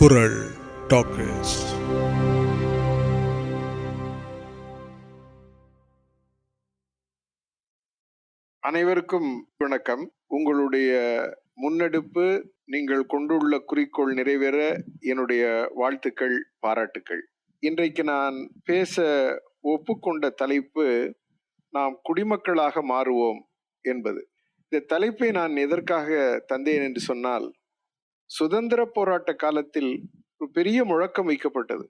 குரல் டாக்கர்ஸ். அனைவருக்கும் வணக்கம். உங்களுடைய முன்னெடுப்பு, நீங்கள் கொண்டுள்ள குறிக்கோள் நிறைவேற என்னுடைய வாழ்த்துக்கள், பாராட்டுக்கள். இன்றைக்கு நான் பேச ஒப்புக்கொண்ட தலைப்பு நாம் குடிமக்களாக மாறுவோம் என்பது. இந்த தலைப்பை நான் எதற்காக தந்தேன் என்று சொன்னால், சுதந்திர போராட்ட காலத்தில் ஒரு பெரிய முழக்கம் வைக்கப்பட்டது.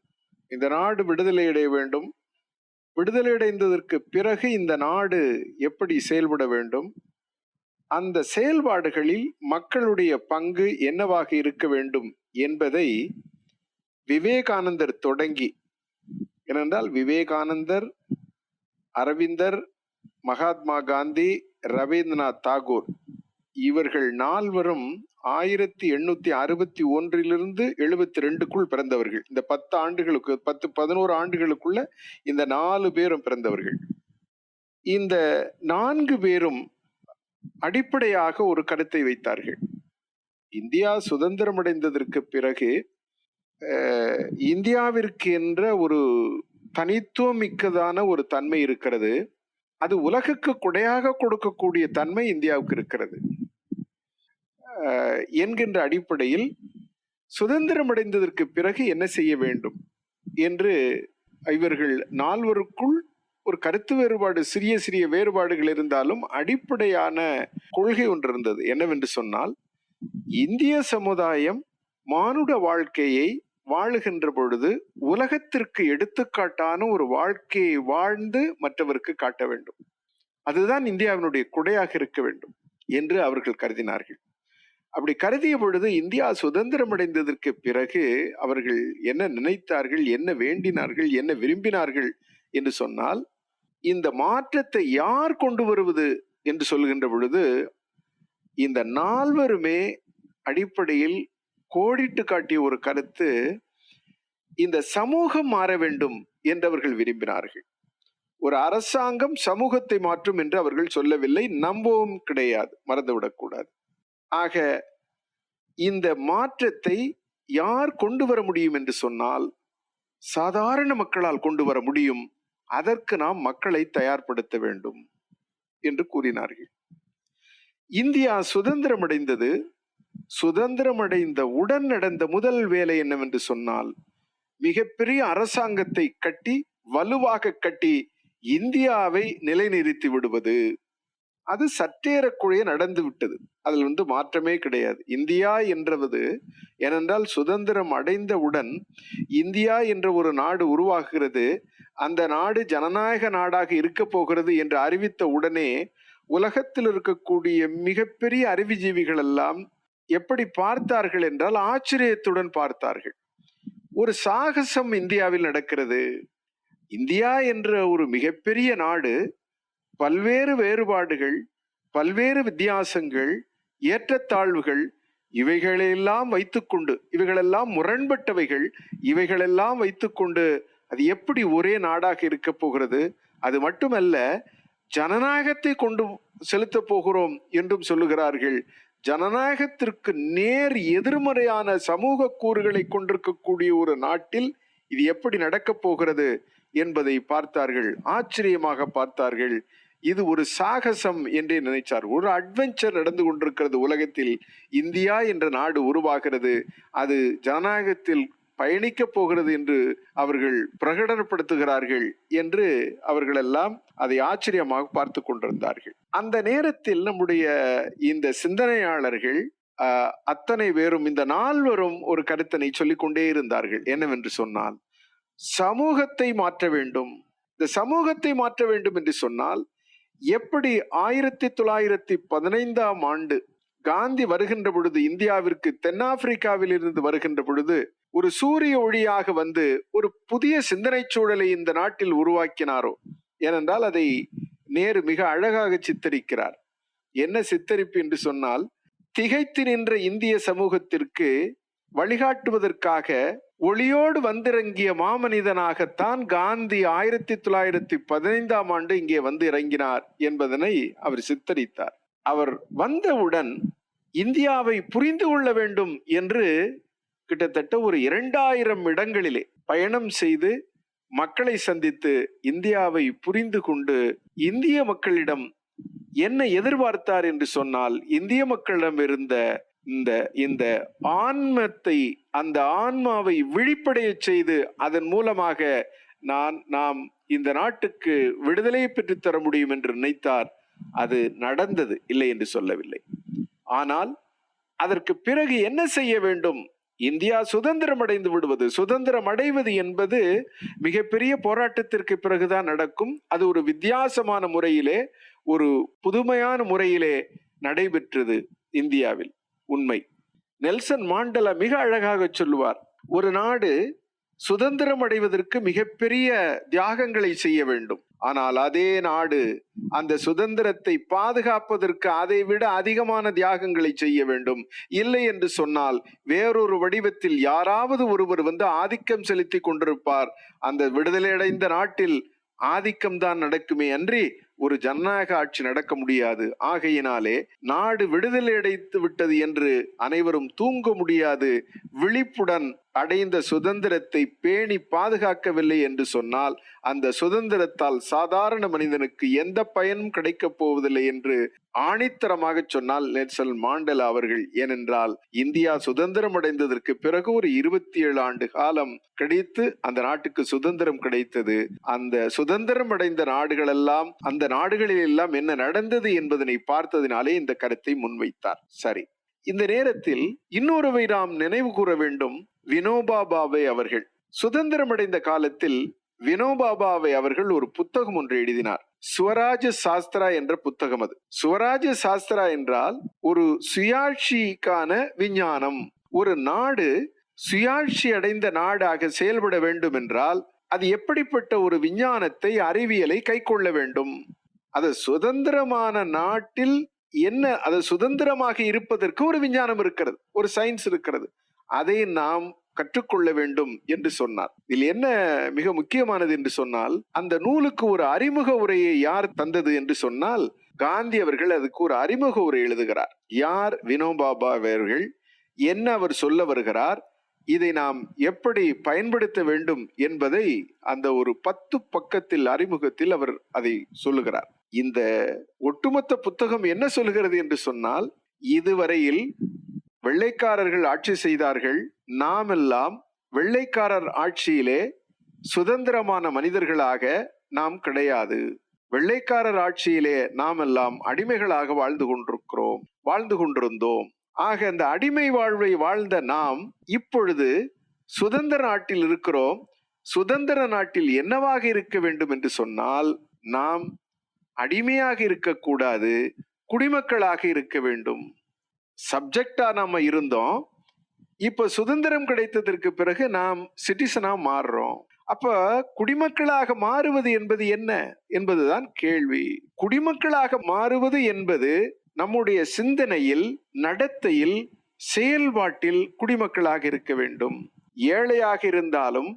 இந்த நாடு விடுதலை அடைய வேண்டும், விடுதலை அடைந்ததற்கு பிறகு இந்த நாடு எப்படி செயல்பட வேண்டும், அந்த செயல்பாடுகளில் மக்களுடைய பங்கு என்னவாக இருக்க வேண்டும் என்பதை விவேகானந்தர் தொடங்கி, ஏனென்றால் விவேகானந்தர், அரவிந்தர், மகாத்மா காந்தி, ரவீந்திரநாத் தாகூர் இவர்கள் நால்வரும் 1861 72 பிறந்தவர்கள். இந்த 10 ஆண்டுகளுக்கு 11 ஆண்டுகளுக்குள்ள இந்த 4 பேரும் பிறந்தவர்கள். இந்த 4 பேரும் அடிப்படையாக ஒரு கருத்தை வைத்தார்கள். இந்தியா சுதந்திரம் அடைந்ததற்கு பிறகு இந்தியாவிற்கு என்ற ஒரு தனித்துவம் மிக்கதான ஒரு தன்மை இருக்கிறது. அது உலகுக்கு கொடையாக கொடுக்கக்கூடிய தன்மை இந்தியாவுக்கு இருக்கிறது என்கின்ற அடிப்படையில் சுதந்திரம் அடைந்ததற்கு பிறகு என்ன செய்ய வேண்டும் என்று இவர்கள் நால்வருக்குள் ஒரு கருத்து வேறுபாடு, சிறிய சிறிய வேறுபாடுகள் இருந்தாலும் அடிப்படையான கொள்கை ஒன்று இருந்தது. என்னவென்று சொன்னால், இந்திய சமுதாயம் மானுட வாழ்க்கையை வாழுகின்ற பொழுது உலகத்திற்கு எடுத்துக்காட்டான ஒரு வாழ்க்கையை வாழ்ந்து மற்றவருக்கு காட்ட வேண்டும். அதுதான் இந்தியாவினுடைய கொடையாக இருக்க வேண்டும் என்று அவர்கள் கருதினார்கள். அப்படி கருதிய பொழுது இந்தியா சுதந்திரம் அடைந்ததற்கு பிறகு அவர்கள் என்ன நினைத்தார்கள், என்ன வேண்டினார்கள், என்ன விரும்பினார்கள் என்று சொன்னால், இந்த மாற்றத்தை யார் கொண்டு வருவது என்று சொல்கின்ற பொழுது இந்த நால்வருமே அடிப்படையில் கோடிட்டு காட்டிய ஒரு கருத்து, இந்த சமூகம் மாற வேண்டும் என்று அவர்கள் விரும்பினார்கள். ஒரு அரசாங்கம் சமூகத்தை மாற்றும் என்று அவர்கள் சொல்லவில்லை, நம்பவும் கிடையாது, மறந்துவிடக்கூடாது. ஆக இந்த மாற்றத்தை யார் கொண்டு வர முடியும் என்று சொன்னால், சாதாரண மக்களால் கொண்டு வர முடியும். அதற்கு நாம் மக்களை தயார்படுத்த வேண்டும் என்று கூறினார்கள். இந்தியா சுதந்திரம் அடைந்தது. சுதந்திரம் அடைந்த உடன் நடந்த முதல் வேலை என்னவென்று சொன்னால், மிகப்பெரிய அரசாங்கத்தை கட்டி, வலுவாக கட்டி இந்தியாவை நிலைநிறுத்தி விடுவது. அது சற்றேறக்குறைய நடந்து விட்டது. அதில் மாற்றமே கிடையாது. இந்தியா என்றது, ஏனென்றால் சுதந்திரம் அடைந்தவுடன் இந்தியா என்ற ஒரு நாடு உருவாகிறது. அந்த நாடு ஜனநாயக நாடாக இருக்க போகிறது என்று அறிவித்த உடனே உலகத்தில் இருக்கக்கூடிய மிகப்பெரிய அறிவுஜீவிகள் எல்லாம் எப்படி பார்த்தார்கள் என்றால், ஆச்சரியத்துடன் பார்த்தார்கள். ஒரு சாகசம் இந்தியாவில் நடக்கிறது. இந்தியா என்ற ஒரு மிகப்பெரிய நாடு, பல்வேறு வேறுபாடுகள், பல்வேறு வித்தியாசங்கள், ஏற்றத்தாழ்வுகள், இவைகளெல்லாம் வைத்துக்கொண்டு, இவைகளெல்லாம் முரண்பட்டவைகள், இவைகளெல்லாம் வைத்துக்கொண்டு அது எப்படி ஒரே நாடாக இருக்க போகிறது? அது மட்டுமல்ல, ஜனநாயகத்தை கொண்டு செலுத்த போகிறோம் என்றும் சொல்லுகிறார்கள். ஜனநாயகத்திற்கு நேர் எதிர்மறையான சமூக கூறுகளை கொண்டிருக்கக்கூடிய ஒரு நாட்டில் இது எப்படி நடக்கப் போகிறது என்பதை பார்த்தார்கள். ஆச்சரியமாக பார்த்தார்கள். இது ஒரு சாகசம் என்றே நினைச்சார்கள். ஒரு அட்வென்ச்சர் நடந்து கொண்டிருக்கிறது உலகத்தில். இந்தியா என்ற நாடு உருவாகிறது, அது ஜனநாயகத்தில் பயணிக்கப் போகிறது என்று அவர்கள் பிரகடனப்படுத்துகிறார்கள் என்று அவர்கள் எல்லாம் அதை ஆச்சரியமாக பார்த்து கொண்டிருந்தார்கள். அந்த நேரத்தில் நம்முடைய இந்த சிந்தனையாளர்கள் அத்தனை பேரும், இந்த நால்வரும் ஒரு கருத்தினை சொல்லிக்கொண்டே இருந்தார்கள். என்னவென்று சொன்னால், சமூகத்தை மாற்ற வேண்டும். இந்த சமூகத்தை மாற்ற வேண்டும் என்று சொன்னால், எப்படி 1915 காந்தி வருகின்ற பொழுது இந்தியாவிற்கு தென்னாப்பிரிக்காவில் இருந்து வருகின்ற பொழுது ஒரு சூரிய ஒளியாக வந்து ஒரு புதிய சிந்தனை சூழலை இந்த நாட்டில் உருவாக்கினாரோ, ஏனென்றால் அதை நேரு மிக அழகாக சித்தரிக்கிறார். என்ன சித்தரிப்பு என்று சொன்னால், திகைத்து நின்ற இந்திய சமூகத்திற்கு வழிகாட்டுவதற்காக ஒளியோடு வந்திறங்கிய மாமனிதனாகத்தான் காந்தி 1915 இங்கே வந்து இறங்கினார் என்பதனை அவர் சித்தரித்தார். அவர் வந்தவுடன் இந்தியாவை புரிந்து கொள்ள வேண்டும் என்று கிட்டத்தட்ட ஒரு 2000 இடங்களிலே பயணம் செய்து மக்களை சந்தித்து இந்தியாவை புரிந்து கொண்டு இந்திய மக்களிடம் என்ன எதிர்பார்த்தார் என்று சொன்னால், இந்திய மக்களிடம் இருந்த இந்த இந்த ஆன்மத்தை, அந்த ஆன்மாவை விழிப்படைய செய்து அதன் மூலமாக நாம் இந்த நாட்டுக்கு விடுதலை பெற்றுத்தர முடியும் என்று நினைத்தார். அது நடந்தது, இல்லை என்று சொல்லவில்லை. ஆனால் அதற்கு பிறகு என்ன செய்ய வேண்டும்? இந்தியா சுதந்திரம் அடைந்து விடுவது, சுதந்திரம் அடைவது என்பது மிகப்பெரிய போராட்டத்திற்கு பிறகுதான் நடக்கும். அது ஒரு வித்தியாசமான முறையிலே, ஒரு புதுமையான முறையிலே நடைபெற்றது இந்தியாவில். உண்மை. நெல்சன் மாண்டலா மிக அழகாக சொல்லுவார், ஒரு நாடு சுதந்திரம் அடைவதற்கு மிகப்பெரிய தியாகங்களை செய்ய வேண்டும். ஆனால் அதே நாடு அந்த சுதந்திரத்தை பாதுகாப்பதற்கு அதை விட அதிகமான தியாகங்களை செய்ய வேண்டும். இல்லை என்று சொன்னால் வேறொரு வடிவத்தில் யாராவது ஒருவர் வந்து ஆதிக்கம் செலுத்தி கொண்டிருப்பார். அந்த விடுதலை அடைந்த நாட்டில் ஆதிக்கம்தான் நடக்குமே அன்றி ஒரு ஜனநாயக ஆட்சி நடக்க முடியாது. ஆகையினாலே நாடு விடுதலை அடைத்து விட்டது என்று அனைவரும் தூங்க முடியாது. விழிப்புடன் அடைந்த சுதந்திரத்தை பேணி பாதுகாக்கவில்லை என்று சொன்னால் அந்த சுதந்திரத்தால் சாதாரண மனிதனுக்கு எந்த பயனும் கிடைக்கப் போவதில்லை என்று ஆணித்தரமாக சொன்னால் நெல்சன் மாண்டலா அவர்கள். ஏனென்றால் இந்தியா சுதந்திரம் அடைந்ததற்கு பிறகு ஒரு 27 ஆண்டு காலம் கிடைத்து அந்த நாட்டுக்கு சுதந்திரம் கிடைத்தது. அந்த சுதந்திரம் அடைந்த நாடுகளெல்லாம், அந்த நாடுகளில் எல்லாம் என்ன நடந்தது என்பதனை பார்த்ததினாலே இந்த கருத்தை முன்வைத்தார். சரி, இந்த நேரத்தில் இன்னொருவை நாம் நினைவு கூற வேண்டும். வினோபா பாவே அவர்கள் சுதந்திரம் அடைந்த காலத்தில் வினோபா பாவே அவர்கள் ஒரு புத்தகம் ஒன்று எழுதினார். சுவராஜ சாஸ்திரா என்ற புத்தகம். அது சுவராஜ சாஸ்திரா என்றால் ஒரு சுயாட்சிக்கான விஞ்ஞானம். ஒரு நாடு சுயாட்சி அடைந்த நாடாக செயல்பட வேண்டும் என்றால் அது எப்படிப்பட்ட ஒரு விஞ்ஞானத்தை, அறிவியலை கை கொள்ள வேண்டும். அது சுதந்திரமான நாட்டில் என்ன, அது சுதந்திரமாக இருப்பதற்கு ஒரு விஞ்ஞானம் இருக்கிறது, ஒரு சயின்ஸ் இருக்கிறது. அதை நாம் கற்றுக்கொள்ள வேண்டும் என்று சொன்னார். இதில் என்ன மிக முக்கியமானது என்று சொன்னால், அந்த நூலுக்கு ஒரு அறிமுக உரையை யார் தந்தது என்று சொன்னால் காந்தி அவர்கள் அதுக்கு ஒரு அறிமுக உரை எழுதுகிறார். யார்? வினோபா பாவே அவர்கள். என்ன அவர் சொல்ல வருகிறார், இதை நாம் எப்படி பயன்படுத்த வேண்டும் என்பதை அந்த ஒரு 10 பக்கத்தில் அறிமுகத்தில் அவர் அதை சொல்லுகிறார். இந்த ஒட்டுமொத்த புத்தகம் என்ன சொல்லுகிறது என்று சொன்னால், இதுவரையில் வெள்ளைக்காரர்கள் ஆட்சி செய்தார்கள், நாம் எல்லாம் வெள்ளைக்காரர் ஆட்சியிலே சுதந்திரமான மனிதர்களாக நாம் கிடையாது. வெள்ளைக்காரர் ஆட்சியிலே நாம் எல்லாம் அடிமைகளாக வாழ்ந்து கொண்டிருந்தோம். ஆக அந்த அடிமை வாழ்வை வாழ்ந்த நாம் இப்பொழுது சுதந்திர நாட்டில் இருக்கிறோம். சுதந்திர நாட்டில் என்னவாக இருக்க வேண்டும் என்று சொன்னால், நாம் அடிமையாக இருக்கக்கூடாது, குடிமக்களாக இருக்க வேண்டும். சப்ஜெக்டா நாம இருந்தோம், இப்ப சுதந்திரம் கிடைத்ததற்கு பிறகு நாம் சிட்டிசனா மாறுறோம். அப்ப குடிமக்களாக மாறுவது என்பது என்ன என்பதுதான் கேள்வி. குடிமக்களாக மாறுவது என்பது நம்முடைய சிந்தனையில், நடத்தையில், செயல்பாட்டில் குடிமக்களாக இருக்க வேண்டும். ஏழையாக இருந்தாலும்,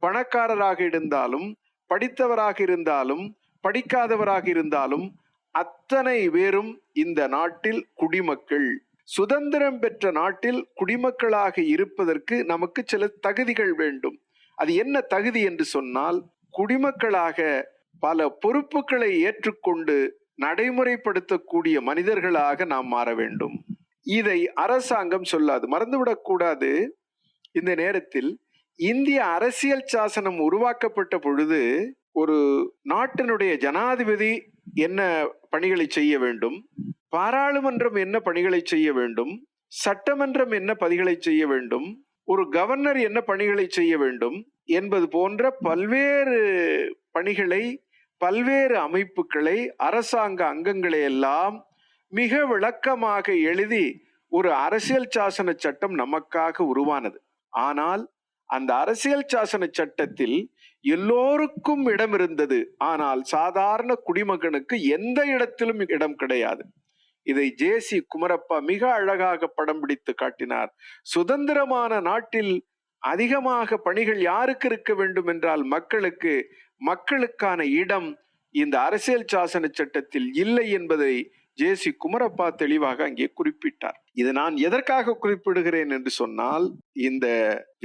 பணக்காரராக இருந்தாலும், படித்தவராக இருந்தாலும், படிக்காதவராக இருந்தாலும் அத்தனை பேரும் இந்த நாட்டில் குடிமக்கள். சுதந்திரம் பெற்ற நாட்டில் குடிமக்களாக இருப்பதற்கு நமக்கு சில தகுதிகள் வேண்டும். அது என்ன தகுதி என்று சொன்னால், குடிமக்களாக பல பொறுப்புகளை ஏற்றுக்கொண்டு நடைமுறைப்படுத்தக்கூடிய மனிதர்களாக நாம் மாற வேண்டும். இதை அரசாங்கம் சொல்லாது, மறந்துவிடக் கூடாது. இந்த நேரத்தில் இந்திய அரசியல் சாசனம் உருவாக்கப்பட்ட பொழுது ஒரு நாட்டினுடைய ஜனாதிபதி என்ன பணிகளை செய்ய வேண்டும், பாராளுமன்றம் என்ன பணிகளை செய்ய வேண்டும், சட்டமன்றம் என்ன பணிகளை செய்ய வேண்டும், ஒரு கவர்னர் என்ன பணிகளை செய்ய வேண்டும் என்பது போன்ற பல்வேறு பணிகளை, பல்வேறு அமைப்புகளை, அரசாங்க அங்கங்களை எல்லாம் மிக விளக்கமாக எழுதி ஒரு அரசியல் சாசன சட்டம் நமக்காக உருவானது. ஆனால் அந்த அரசியல் சாசன சட்டத்தில் எல்லோருக்கும் இடம் இருந்தது, ஆனால் சாதாரண குடிமகனுக்கு எந்த இடத்திலும் இடம் கிடையாது. இதை ஜே.சி. குமரப்பா மிக அழகாக படம் பிடித்து காட்டினார். சுதந்திரமான நாட்டில் அதிகமாக பணிகள் யாருக்கு இருக்க வேண்டும் என்றால் மக்களுக்கான இடம் இந்த அரசியல் சாசன சட்டத்தில் இல்லை என்பதை ஜே.சி. குமரப்பா தெளிவாக அங்கே குறிப்பிட்டார். இது நான் எதற்காக குறிப்பிடுகிறேன் என்று சொன்னால், இந்த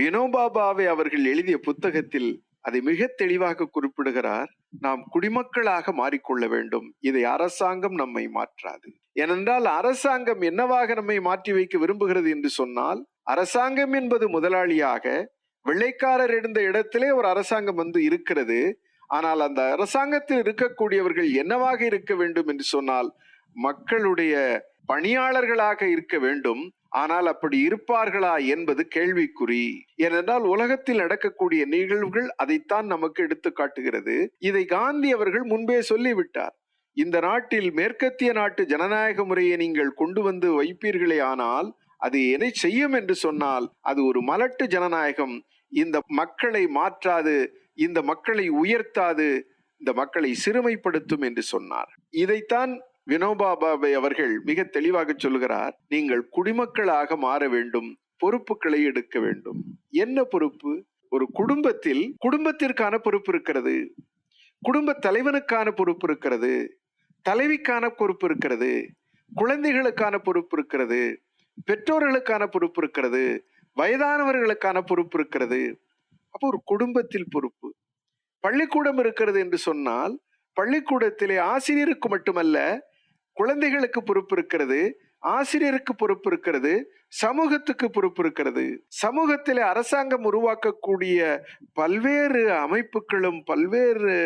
வினோபா பாவே அவர்கள் எழுதிய புத்தகத்தில் அதை மிக தெளிவாக குறிப்பிடுகிறார். நாம் குடிமக்களாக மாறிக்கொள்ள வேண்டும். இதை அரசாங்கம் நம்மை மாற்றாது. ஏனென்றால் அரசாங்கம் என்னவாக நம்மை மாற்றி வைக்க விரும்புகிறது என்று சொன்னால், அரசாங்கம் என்பது முதலாளியாக வெள்ளைக்காரர் இருந்த இடத்திலே ஒரு அரசாங்கம் வந்து இருக்கிறது. ஆனால் அந்த அரசாங்கத்தில் இருக்கக்கூடியவர்கள் என்னவாக இருக்க வேண்டும் என்று சொன்னால், மக்களுடைய பணியாளர்களாக இருக்க வேண்டும். ஆனால் அப்படி இருப்பார்களா என்பது கேள்விக்குறி. ஏனென்றால் உலகத்தில் நடக்கக்கூடிய நிகழ்வுகள் அதைத்தான் நமக்கு எடுத்து காட்டுகிறது. இதை காந்தி அவர்கள் முன்பே சொல்லிவிட்டார். இந்த நாட்டில் மேற்கத்திய நாட்டு ஜனநாயக முறையை நீங்கள் கொண்டு வந்து வைப்பீர்களே, ஆனால் அது எதை செய்யும் என்று சொன்னால், அது ஒரு மலட்டு ஜனநாயகம். இந்த மக்களை மாற்றாது, இந்த மக்களை உயர்த்தாது, இந்த மக்களை சிறுமைப்படுத்தும் என்று சொன்னார். இதைத்தான் வினோபா பாவே அவர்கள் மிக தெளிவாக சொல்கிறார். நீங்கள் குடிமக்களாக மாற வேண்டும், பொறுப்புகளை எடுக்க வேண்டும். என்ன பொறுப்பு? ஒரு குடும்பத்தில் குடும்பத்திற்கான பொறுப்பு இருக்கிறது, குடும்ப தலைவனுக்கான பொறுப்பு இருக்கிறது, தலைவிக்கான பொறுப்பு இருக்கிறது, குழந்தைகளுக்கான பொறுப்பு இருக்கிறது, பெற்றோர்களுக்கான பொறுப்பு இருக்கிறது, வயதானவர்களுக்கான பொறுப்பு இருக்கிறது. அப்போ ஒரு குடும்பத்தில் பொறுப்பு. பள்ளிக்கூடம் இருக்கிறது என்று சொன்னால், பள்ளிக்கூடத்திலே ஆசிரியருக்கு மட்டுமல்ல, குழந்தைகளுக்கு பொறுப்பு இருக்கிறது, ஆசிரியருக்கு பொறுப்பு இருக்கிறது, சமூகத்துக்கு பொறுப்பு இருக்கிறது. சமூகத்திலே அரசாங்கம் உருவாக்கக்கூடிய பல்வேறு அமைப்புகளும் பல்வேறு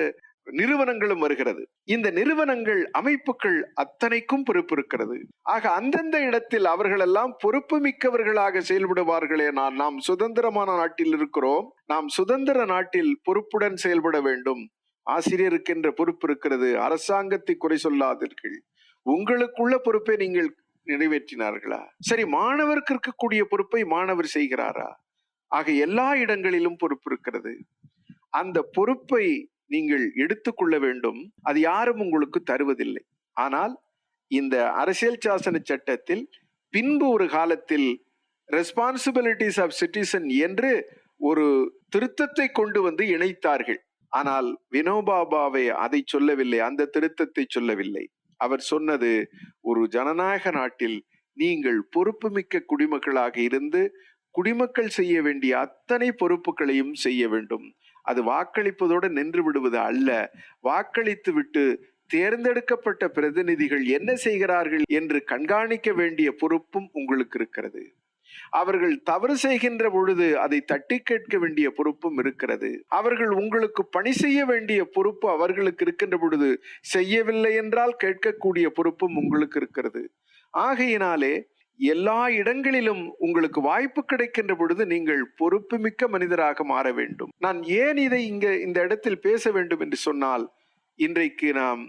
நிறுவனங்களும் வருகிறது. இந்த நிறுவனங்கள், அமைப்புகள் அத்தனைக்கும் பொறுப்பு இருக்கிறது. ஆக அந்தந்த இடத்தில் அவர்களெல்லாம் பொறுப்பு மிக்கவர்களாக செயல்படுவார்களே. நாம் சுதந்திரமான நாட்டில் இருக்கிறோம். நாம் சுதந்திர நாட்டில் பொறுப்புடன் செயல்பட வேண்டும். ஆசிரியருக்கு என்ற பொறுப்பு இருக்கிறது. அரசாங்கத்தை குறை சொல்லாதீர்கள். உங்களுக்குள்ள பொறுப்பை நீங்கள் நிறைவேற்றினார்களா? சரி, மாணவருக்கு இருக்கக்கூடிய பொறுப்பை மாணவர் செய்கிறாரா? ஆக எல்லா இடங்களிலும் பொறுப்பு இருக்கிறது. அந்த பொறுப்பை நீங்கள் எடுத்துக்கொள்ள வேண்டும். அது யாரும் உங்களுக்கு தருவதில்லை. ஆனால் இந்த அரசியல் சாசன சட்டத்தில் பின்பு ஒரு காலத்தில் ரெஸ்பான்சிபிலிட்டிஸ் ஆஃப் சிட்டிசன் என்று ஒரு திருத்தத்தை கொண்டு வந்து இணைத்தார்கள். ஆனால் வினோபா பாவே அதை சொல்லவில்லை, அந்த திருத்தத்தை சொல்லவில்லை. அவர் சொன்னது, ஒரு ஜனநாயக நாட்டில் நீங்கள் பொறுப்புமிக்க குடிமக்களாக இருந்து குடிமக்கள் செய்ய வேண்டிய அத்தனை பொறுப்புகளையும் செய்ய வேண்டும். அது வாக்களிப்பதோடு நின்று விடுவது அல்ல. வாக்களித்து விட்டு தேர்ந்தெடுக்கப்பட்ட பிரதிநிதிகள் என்ன செய்கிறார்கள் என்று கண்காணிக்க வேண்டிய பொறுப்பும் உங்களுக்கு இருக்கிறது. அவர்கள் தவறு செய்கின்ற பொழுது அதை தட்டி கேட்க வேண்டிய பொறுப்பும் இருக்கிறது. அவர்கள் உங்களுக்கு பணி செய்ய வேண்டிய பொறுப்பு அவர்களுக்கு இருக்கின்ற பொழுது செய்யவில்லை என்றால் கேட்கக்கூடிய பொறுப்பும் உங்களுக்கு இருக்கிறது. ஆகையினாலே எல்லா இடங்களிலும் உங்களுக்கு வாய்ப்பு கிடைக்கின்ற பொழுது நீங்கள் பொறுப்புமிக்க மனிதராக மாற வேண்டும். நான் ஏன் இதை இந்த இடத்தில் பேச வேண்டும் என்று சொன்னால், இன்றைக்கு நாம்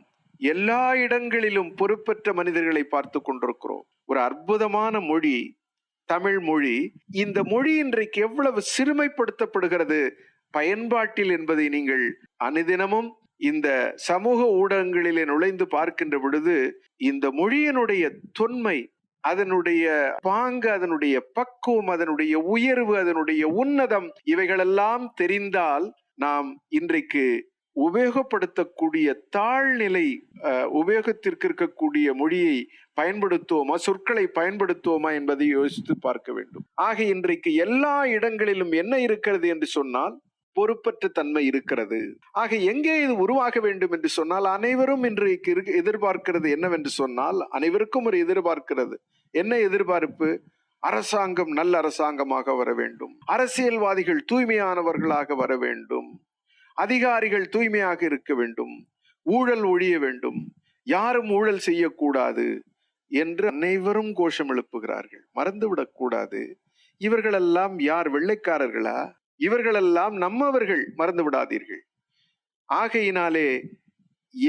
எல்லா இடங்களிலும் பொறுப்பற்ற மனிதர்களை பார்த்து கொண்டிருக்கிறோம். ஒரு அற்புதமான மொழி தமிழ் மொழி. இந்த மொழி இன்றைக்கு எவ்வளவு சிறுமைப்படுத்தப்படுகிறது பயன்பாட்டில் என்பதை நீங்கள் அனுதினமும் இந்த சமூக ஊடகங்களிலே நுழைந்து பார்க்கின்ற பொழுது, இந்த மொழியினுடைய தொன்மை, அதனுடைய பாங்கு, அதனுடைய பக்குவம், அதனுடைய உயர்வு, அதனுடைய உன்னதம், இவைகளெல்லாம் தெரிந்தால் நாம் இன்றைக்கு உபயோகப்படுத்தக்கூடிய தாழ்நிலை உபயோகத்திற்கு இருக்கக்கூடிய மொழியை பயன்படுத்துவோமா, சொற்களை பயன்படுத்துவோமா என்பதை யோசித்து பார்க்க வேண்டும். ஆக இன்றைக்கு எல்லா இடங்களிலும் என்ன இருக்கிறது என்று சொன்னால், பொறுப்பற்ற தன்மை இருக்கிறது. ஆக எங்கே இது உருவாக வேண்டும் என்று சொன்னால், அனைவரும் இன்றைக்கு எதிர்பார்க்கிறது என்னவென்று சொன்னால், அனைவருக்கும் ஒரு எதிர்பார்க்கிறது. என்ன எதிர்பார்ப்பு? அரசாங்கம் நல்ல அரசாங்கமாக வர வேண்டும், அரசியல்வாதிகள் தூய்மையானவர்களாக வர வேண்டும், அதிகாரிகள் தூய்மையாக இருக்க வேண்டும், ஊழல் ஒழிய வேண்டும், யாரும் ஊழல் செய்யக்கூடாது என்று அனைவரும் கோஷம் எழுப்புகிறார்கள். மறந்துவிடக் கூடாது, இவர்களெல்லாம் யார்? வெள்ளைக்காரர்களா? இவர்களெல்லாம் நம்மவர்கள், மறந்து விடாதீர்கள். ஆகையினாலே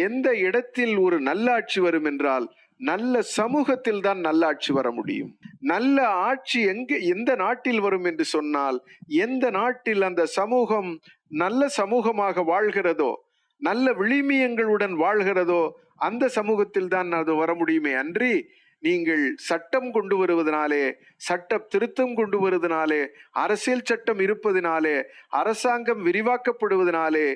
எந்த இடத்தில் ஒரு நல்லாட்சி வரும் என்றால், நல்ல சமூகத்தில் தான் நல்லாட்சி வர முடியும். நல்ல ஆட்சி எந்த நாட்டில் வரும் என்று சொன்னால், எந்த நாட்டில் அந்த சமூகம் நல்ல சமூகமாக வாழ்கிறதோ, நல்ல விழுமியங்களுடன் வாழ்கிறதோ, அந்த சமூகத்தில் தான் அது வர முடியுமே அன்றி, நீங்கள் சட்டம் கொண்டு வருவதனாலே, சட்ட திருத்தம் கொண்டு வருவதனாலே, அரசியல் சட்டம் இருப்பதனாலே, அரசாங்கம் விரிவாக்கப்படுவதனாலே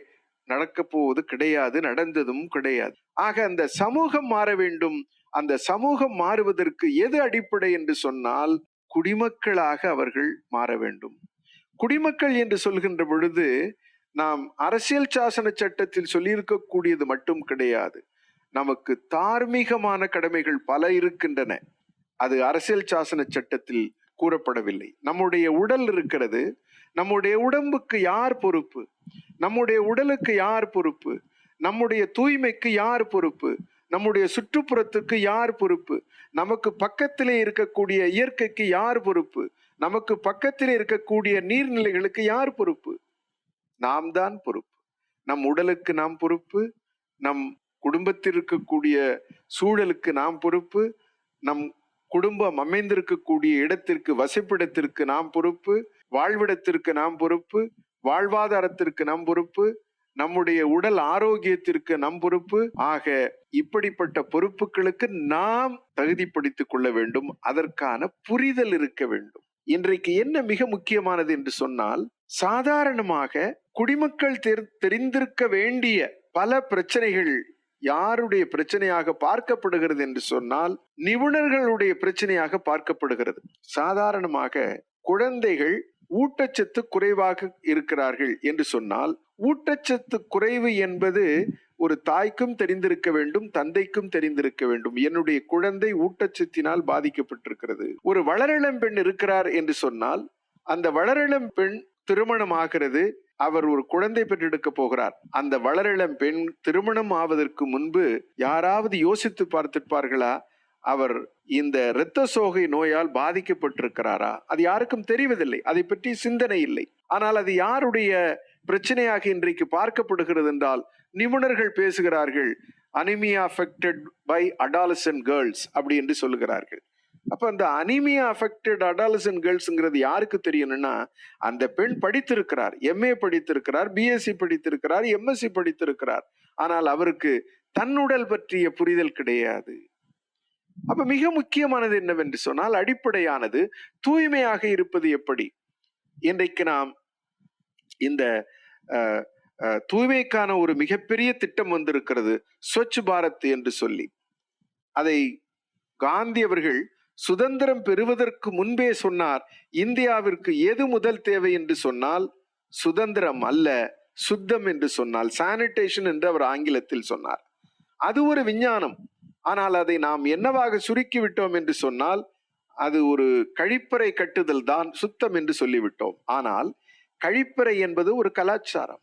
நடக்க போவது கிடையாது, நடந்ததும் கிடையாது. ஆக அந்த சமூகம் மாற வேண்டும். அந்த சமூகம் மாறுவதற்கு எது அடிப்படை என்று சொன்னால் குடிமக்களாக அவர்கள் மாற வேண்டும். குடிமக்கள் என்று சொல்கின்ற பொழுது நாம் அரசியல் சாசன சட்டத்தில் சொல்லியிருக்கக்கூடியது மட்டும் கிடையாது. நமக்கு தார்மீகமான கடமைகள் பல இருக்கின்றன. அது அரசியல் சாசன சட்டத்தில் கூறப்படவில்லை. நம்முடைய உடல் இருக்கிறது. நம்முடைய உடம்புக்கு யார் பொறுப்பு? நம்முடைய உடலுக்கு யார் பொறுப்பு? நம்முடைய தூய்மைக்கு யார் பொறுப்பு? நம்முடைய சுற்றுப்புறத்துக்கு யார் பொறுப்பு? நமக்கு பக்கத்திலே இருக்கக்கூடிய இயற்கைக்கு யார் பொறுப்பு? நமக்கு பக்கத்திலே இருக்கக்கூடிய நீர்நிலைகளுக்கு யார் பொறுப்பு? நாம் தான் பொறுப்பு. நம் உடலுக்கு நாம் பொறுப்பு, நம் குடும்பத்தில் இருக்கக்கூடிய சூழலுக்கு நாம் பொறுப்பு, நம் குடும்பம் அமைந்திருக்கக்கூடிய இடத்திற்கு வசிப்பிடத்திற்கு நாம் பொறுப்பு, வாழ்விடத்திற்கு நாம் பொறுப்பு, வாழ்வாதாரத்திற்கு நாம் பொறுப்பு, நம்முடைய உடல் ஆரோக்கியத்திற்கு நம் பொறுப்பு. ஆக இப்படிப்பட்ட பொறுப்புகளுக்கு நாம் தகுதிப்படுத்திக் கொள்ள வேண்டும். அதற்கான புரிதல் இருக்க வேண்டும். இன்றைக்கு என்ன மிக முக்கியமானது என்று சொன்னால், சாதாரணமாக குடிமக்கள் தெரிந்திருக்க வேண்டிய பல பிரச்சனைகள் யாருடைய பிரச்சனையாக பார்க்கப்படுகிறது என்று சொன்னால் நிபுணர்களுடைய பிரச்சனையாக பார்க்கப்படுகிறது. சாதாரணமாக குழந்தைகள் ஊட்டச்சத்து குறைவாக இருக்கிறார்கள் என்று சொன்னால், ஊட்டச்சத்து குறைவு என்பது ஒரு தாய்க்கும் தெரிந்திருக்க வேண்டும், தந்தைக்கும் தெரிந்திருக்க வேண்டும். என்னுடைய குழந்தை ஊட்டச்சத்தினால் பாதிக்கப்பட்டிருக்கிறது. ஒரு வளரிளம் பெண் இருக்கிறார் என்று சொன்னால், அந்த வளரிளம் பெண் திருமணம் ஆகிறது, அவர் ஒரு குழந்தை பெற்றெடுக்க போகிறார். அந்த வளரிளம் பெண் திருமணம் ஆவதற்கு முன்பு யாராவது யோசித்து பார்த்திருப்பார்களா, அவர் இந்த இரத்த சோகை நோயால் பாதிக்கப்பட்டிருக்கிறாரா? அது யாருக்கும் தெரிவதில்லை. அதை பற்றி சிந்தனை இல்லை. ஆனால் அது யாருடைய பிரச்சனையாக இன்றைக்கு பார்க்கப்படுகிறது என்றால், நிபுணர்கள் பேசுகிறார்கள், anaemia affected by adolescent girls அப்படி என்று சொல்லுகிறார்கள். அப்ப அந்த அனிமியா அஃபெக்டட் அடாலசன்ட் கேர்ள்ஸ்ங்கிறது யாருக்கு தெரியணும்னா, அந்த பெண் படித்திருக்கிறார், எம்ஏ படித்திருக்கிறார், பிஎஸ்சி படித்திருக்கிறார், எம்எஸ்சி படித்திருக்கிறார். ஆனால் அவருக்கு தன்னுடல் பற்றிய புரிதல் கிடையாது. அப்ப மிக முக்கியமானது என்னவென்று சொன்னால், அடிப்படையானது தூய்மையாக இருப்பது எப்படி. இன்றைக்கு நாம் இந்த தூய்மைக்கான ஒரு மிகப்பெரிய திட்டம் வந்திருக்கிறது, ஸ்வச் பாரத் என்று சொல்லி. அதை காந்தி அவர்கள் சுதந்திரம் பெறுவதற்கு முன்பே சொன்னார், இந்தியாவிற்கு எது முதல் தேவை என்று சொன்னால் சுதந்திரம் அல்ல, சுத்தம் என்று சொன்னால் சானிடேஷன் என்று அவர் ஆங்கிலத்தில் சொன்னார். அது ஒரு விஞ்ஞானம். ஆனால் அதை நாம் என்னவாக சுருக்கி விட்டோம் என்று சொன்னால், அது ஒரு கழிப்பறை கட்டுதல் தான் சுத்தம் என்று சொல்லிவிட்டோம். ஆனால் கழிப்பறை என்பது ஒரு கலாச்சாரம்,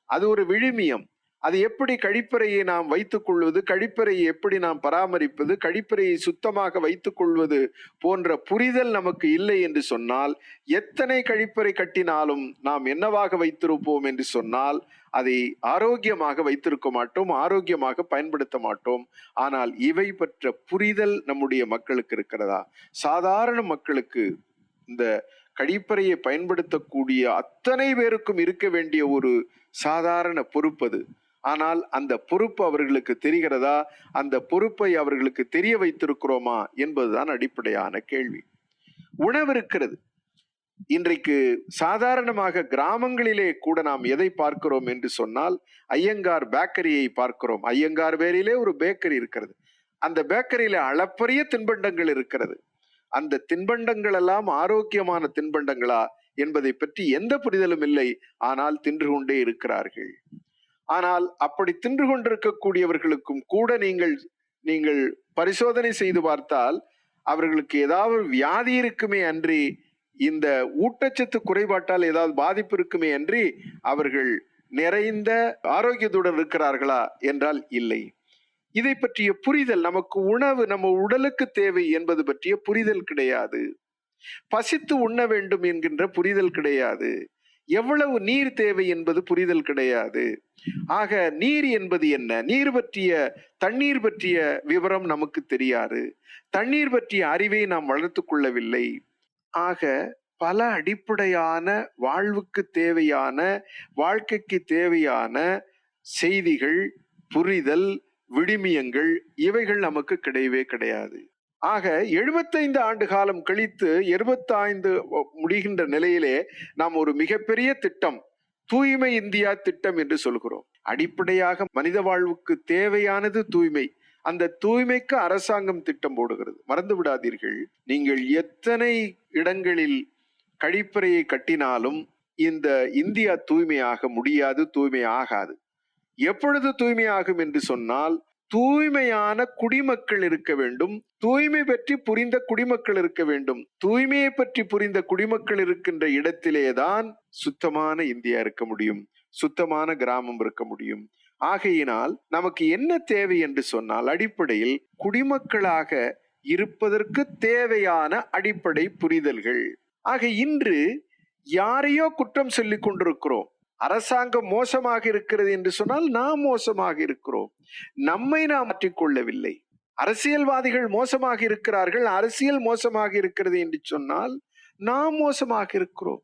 அது ஒரு விழுமியம். அது எப்படி கழிப்பறையை நாம் வைத்துக் கொள்வது, கழிப்பறையை எப்படி நாம் பராமரிப்பது, கழிப்பறையை சுத்தமாக வைத்துக் கொள்வது போன்ற புரிதல் நமக்கு இல்லை என்று சொன்னால், எத்தனை கழிப்பறை கட்டினாலும் நாம் என்னவாக வைத்திருப்போம் என்று சொன்னால், அதை ஆரோக்கியமாக வைத்திருக்க மாட்டோம், ஆரோக்கியமாக பயன்படுத்த மாட்டோம். ஆனால் இவை பற்ற புரிதல் நம்முடைய மக்களுக்கு இருக்கிறதா? சாதாரண மக்களுக்கு இந்த கழிப்பறையை பயன்படுத்தக்கூடிய அத்தனை பேருக்கும் இருக்க வேண்டிய ஒரு சாதாரண பொறுப்பது. ஆனால் அந்த பொறுப்பு அவர்களுக்கு தெரிகிறதா? அந்த பொறுப்பை அவர்களுக்கு தெரிய வைத்திருக்கிறோமா என்பதுதான் அடிப்படையான கேள்வி. உணவு இருக்கிறது. இன்றைக்கு சாதாரணமாக கிராமங்களிலே கூட நாம் எதை பார்க்கிறோம் என்று சொன்னால், ஐயங்கார் பேக்கரியை பார்க்கிறோம். ஐயங்கார் பேரிலே ஒரு பேக்கரி இருக்கிறது. அந்த பேக்கரியில அளப்பரிய தின்பண்டங்கள் இருக்கிறது. அந்த தின்பண்டங்கள் எல்லாம் ஆரோக்கியமான தின்பண்டங்களா என்பதை பற்றி எந்த புரிதலும் இல்லை. ஆனால் தின்று கொண்டே இருக்கிறார்கள். ஆனால் அப்படி தின்று கொண்டிருக்கக்கூடியவர்களுக்கும் கூட நீங்கள் பரிசோதனை செய்து பார்த்தால் அவர்களுக்கு ஏதாவது வியாதி இருக்குமே அன்றி, இந்த ஊட்டச்சத்து குறைபாட்டால் ஏதாவது பாதிப்பு இருக்குமே அன்றி அவர்கள் நிறைந்த ஆரோக்கியத்துடன் இருக்கிறார்களா என்றால் இல்லை. இதை பற்றிய புரிதல், நமக்கு உணவு நம்ம உடலுக்கு தேவை என்பது பற்றிய புரிதல் கிடையாது. பசித்து உண்ண வேண்டும் என்கின்ற புரிதல் கிடையாது. எவ்வளவு நீர் தேவை என்பது புரிதல் கிடையாது. ஆக நீர் என்பது என்ன, தண்ணீர் பற்றிய விவரம் நமக்கு தெரியாது. தண்ணீர் பற்றிய அறிவை நாம் வளர்த்து கொள்ளவில்லை. ஆக பல அடிப்படையான வாழ்வுக்கு தேவையான, வாழ்க்கைக்கு தேவையான செய்திகள், புரிதல், விழுமியங்கள் இவைகள் நமக்கு கிடையவே கிடையாது. ஆக 75 ஆண்டு காலம் கழித்து 75 முடிகின்ற நிலையிலே நாம் ஒரு மிகப்பெரிய திட்டம், தூய்மை இந்தியா திட்டம் என்று சொல்கிறோம். அடிப்படையாக மனித வாழ்வுக்கு தேவையானது தூய்மை. அந்த தூய்மைக்கு அரசாங்கம் திட்டம் போடுகிறது. மறந்து விடாதீர்கள், நீங்கள் எத்தனை இடங்களில் கழிப்பறையை கட்டினாலும் இந்த இந்தியா தூய்மையாக முடியாது, தூய்மை ஆகாது. எப்பொழுது தூய்மையாகும் என்று சொன்னால், தூய்மையான குடிமக்கள் இருக்க வேண்டும், தூய்மை பற்றி புரிந்த குடிமக்கள் இருக்க வேண்டும். தூய்மையை பற்றி புரிந்த குடிமக்கள் இருக்கின்ற இடத்திலேதான் சுத்தமான இந்தியா இருக்க முடியும், சுத்தமான கிராமம் இருக்க முடியும். ஆகையினால் நமக்கு என்ன தேவை என்று சொன்னால், அடிப்படையில் குடிமக்களாக இருப்பதற்கு தேவையான அடிப்படை புரிதல்கள். ஆக இன்று யாரையோ குற்றம் சொல்லிக் கொண்டிருக்கிறோம். அரசாங்கம் மோசமாக இருக்கிறது என்று சொன்னால் நாம் மோசமாக இருக்கிறோம். நம்மை நாம் மாற்றிக்கொள்ளவில்லை. அரசியல்வாதிகள் மோசமாக இருக்கிறார்கள், அரசியல் மோசமாக இருக்கிறது என்று சொன்னால் நாம் மோசமாக இருக்கிறோம்.